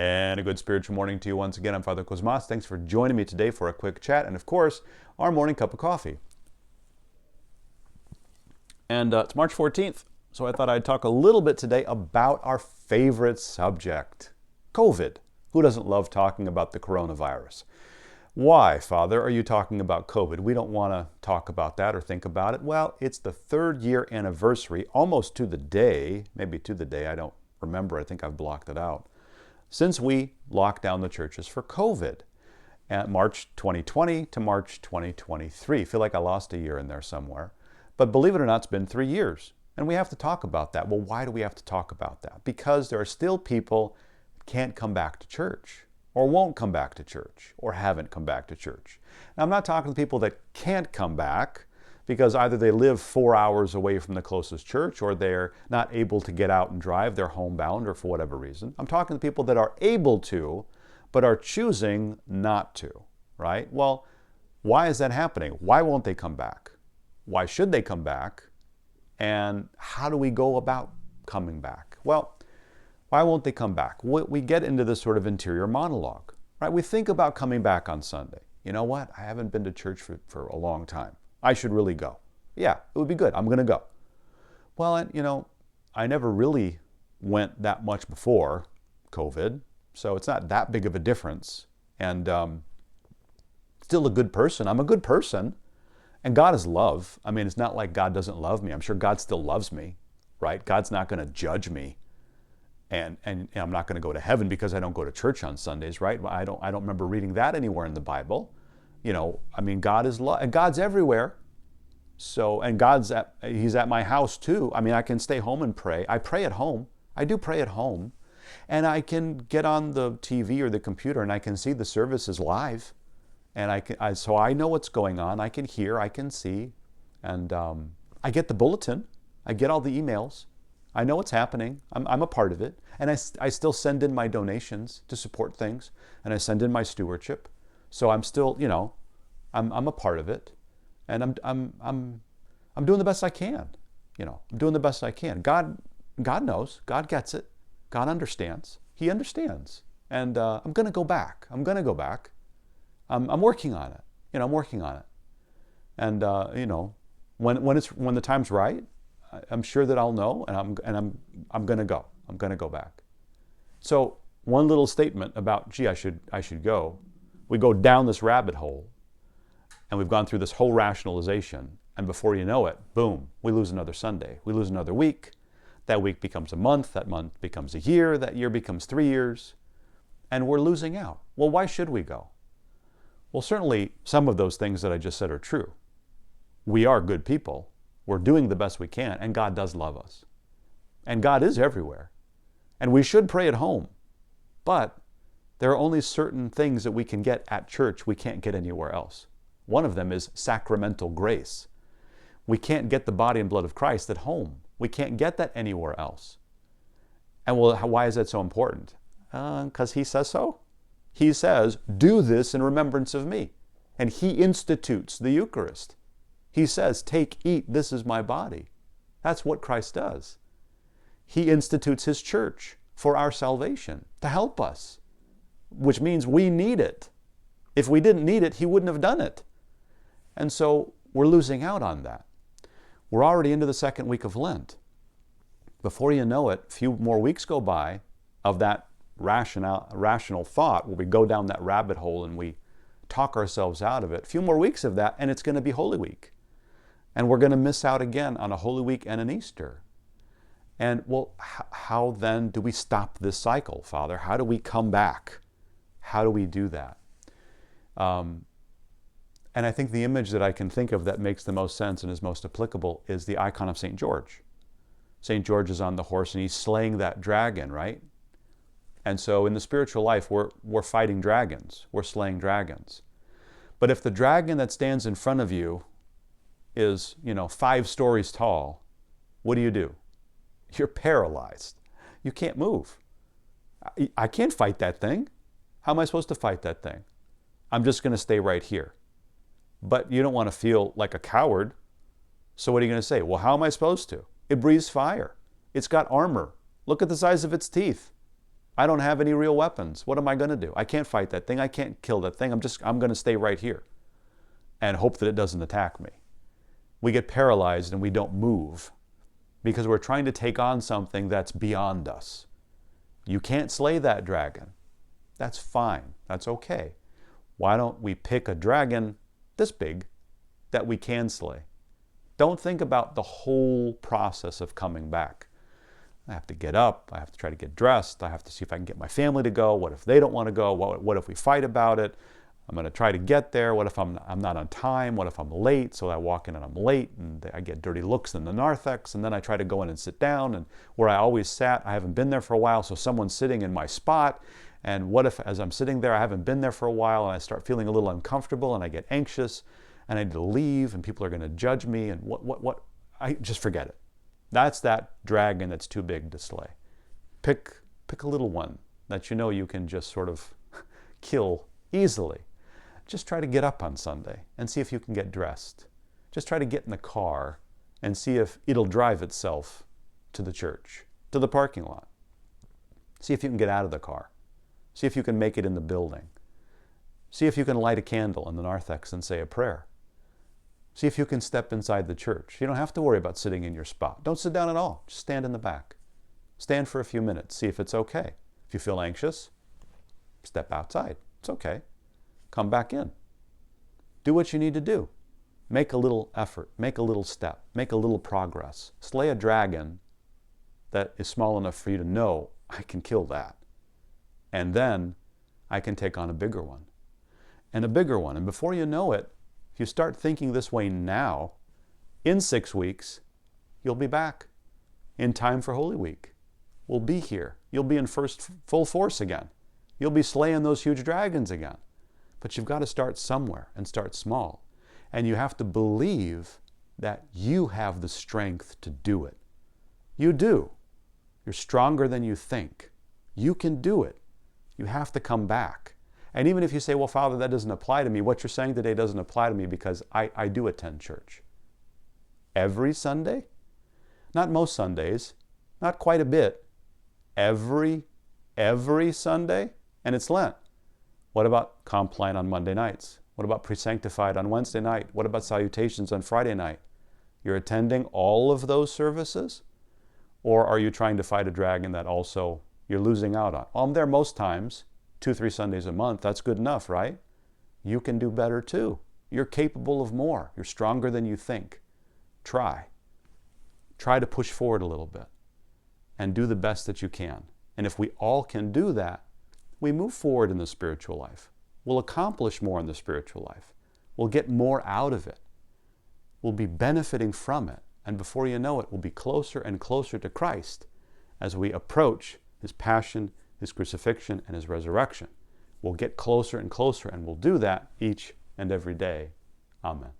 And a good spiritual morning to you once again. I'm Father Cosmas. Thanks for joining me today for a quick chat and, of course, our morning cup of coffee. And it's March 14th, so I thought I'd talk a little bit today about our favorite subject, COVID. Who doesn't love talking about the coronavirus? Why, Father, are you talking about COVID? We don't want to talk about that or think about it. Well, it's the 3rd year anniversary, almost to the day, maybe to the day, I don't remember, I think I've blocked it out, since we locked down the churches for COVID, at March 2020 to March 2023. I feel like I lost a year in there somewhere. But believe it or not, it's been 3 years. And we have to talk about that. Well, why do we have to talk about that? Because there are still people who can't come back to church, or won't come back to church, or haven't come back to church. Now, I'm not talking to people that can't come back because either they live 4 hours away from the closest church, or they're not able to get out and drive, they're homebound, or for whatever reason. I'm talking to people that are able to, but are choosing not to, right? Well, why is that happening? Why won't they come back? Why should they come back? And how do we go about coming back? Well, why won't they come back? We get into this sort of interior monologue, right? We think about coming back on Sunday. You know what? I haven't been to church for a long time. I should really go. Yeah, it would be good. I'm going to go. Well, and, I never really went that much before COVID, so it's not that big of a difference. And still a good person. I'm a good person. And God is love. I mean, it's not like God doesn't love me. I'm sure God still loves me, right? God's not going to judge me. And I'm not going to go to heaven because I don't go to church on Sundays, right? I don't remember reading that anywhere in the Bible. God is love, and God's everywhere. So, and He's at my house too. I mean, I can stay home and pray. I pray at home. I do pray at home. And I can get on the TV or the computer and I can see the services live. And so I know what's going on. I can hear, I can see. And I get the bulletin. I get all the emails. I know what's happening. I'm a part of it. And I still send in my donations to support things. And I send in my stewardship. So I'm still, I'm a part of it. And I'm doing the best I can. I'm doing the best I can. God knows. God gets it. God understands. He understands. And I'm going to go back. I'm going to go back. I'm working on it. I'm working on it. And when the time's right, I'm sure that I'll know, and I'm going to go. I'm going to go back. So one little statement about, I should go. We go down this rabbit hole, and we've gone through this whole rationalization, and before you know it, boom, we lose another Sunday. We lose another week. That week becomes a month. That month becomes a year. That year becomes 3 years. And we're losing out. Well, why should we go? Well, certainly some of those things that I just said are true. We are good people. We're doing the best we can, and God does love us. And God is everywhere. And we should pray at home. But there are only certain things that we can get at church we can't get anywhere else. One of them is sacramental grace. We can't get the body and blood of Christ at home. We can't get that anywhere else. And well, why is that so important? Because He says so. He says, do this in remembrance of me. And He institutes the Eucharist. He says, take, eat, this is my body. That's what Christ does. He institutes His church for our salvation, to help us, which means we need it. If we didn't need it, He wouldn't have done it. And so we're losing out on that. We're already into the 2nd week of Lent. Before you know it, a few more weeks go by of that rational thought where we go down that rabbit hole and we talk ourselves out of it. A few more weeks of that, and it's going to be Holy Week. And we're going to miss out again on a Holy Week and an Easter. And well, how then do we stop this cycle, Father? How do we come back? How do we do that? And I think the image that I can think of that makes the most sense and is most applicable is the icon of St. George. St. George is on the horse and he's slaying that dragon, right? And so in the spiritual life, we're fighting dragons. We're slaying dragons. But if the dragon that stands in front of you is, 5 stories tall, what do? You're paralyzed. You can't move. I can't fight that thing. How am I supposed to fight that thing? I'm just going to stay right here. But you don't want to feel like a coward. So what are you going to say? Well, how am I supposed to? It breathes fire. It's got armor. Look at the size of its teeth. I don't have any real weapons. What am I going to do? I can't fight that thing. I can't kill that thing. I'm going to stay right here and hope that it doesn't attack me. We get paralyzed and we don't move because we're trying to take on something that's beyond us. You can't slay that dragon. That's fine. That's okay. Why don't we pick a dragon this big that we can slay? Don't think about the whole process of coming back. I have to get up. I have to try to get dressed. I have to see if I can get my family to go. What if they don't want to go? What if we fight about it? I'm going to try to get there. What if I'm not on time? What if I'm late? So I walk in and I'm late and I get dirty looks in the narthex, and then I try to go in and sit down, and where I always sat, I haven't been there for a while, so someone's sitting in my spot. And what if as I'm sitting there, I haven't been there for a while and I start feeling a little uncomfortable and I get anxious and I need to leave and people are going to judge me and what? I just forget it. That's that dragon that's too big to slay. Pick a little one that you know you can just sort of kill easily. Just try to get up on Sunday and see if you can get dressed. Just try to get in the car and see if it'll drive itself to the church, to the parking lot. See if you can get out of the car. See if you can make it in the building. See if you can light a candle in the narthex and say a prayer. See if you can step inside the church. You don't have to worry about sitting in your spot. Don't sit down at all. Just stand in the back. Stand for a few minutes. See if it's okay. If you feel anxious, step outside. It's okay. Come back in. Do what you need to do. Make a little effort. Make a little step. Make a little progress. Slay a dragon that is small enough for you to know, I can kill that. And then I can take on a bigger one. And a bigger one. And before you know it, if you start thinking this way now, in 6 weeks, you'll be back in time for Holy Week. We'll be here. You'll be in full force again. You'll be slaying those huge dragons again. But you've got to start somewhere and start small. And you have to believe that you have the strength to do it. You do. You're stronger than you think. You can do it. You have to come back. And even if you say, well, Father, that doesn't apply to me, what you're saying today doesn't apply to me because I do attend church. Every Sunday? Not most Sundays. Not quite a bit. Every Sunday? And it's Lent. What about Compline on Monday nights? What about Presanctified on Wednesday night? What about Salutations on Friday night? You're attending all of those services? Or are you trying to fight a dragon that also you're losing out on? Well, I'm there most times, 2-3 Sundays a month. That's good enough, right? You can do better too. You're capable of more. You're stronger than you think. Try. Try to push forward a little bit and do the best that you can. And if we all can do that, we move forward in the spiritual life. We'll accomplish more in the spiritual life. We'll get more out of it. We'll be benefiting from it. And before you know it, we'll be closer and closer to Christ as we approach His passion, His crucifixion, and His resurrection. We'll get closer and closer, and we'll do that each and every day. Amen.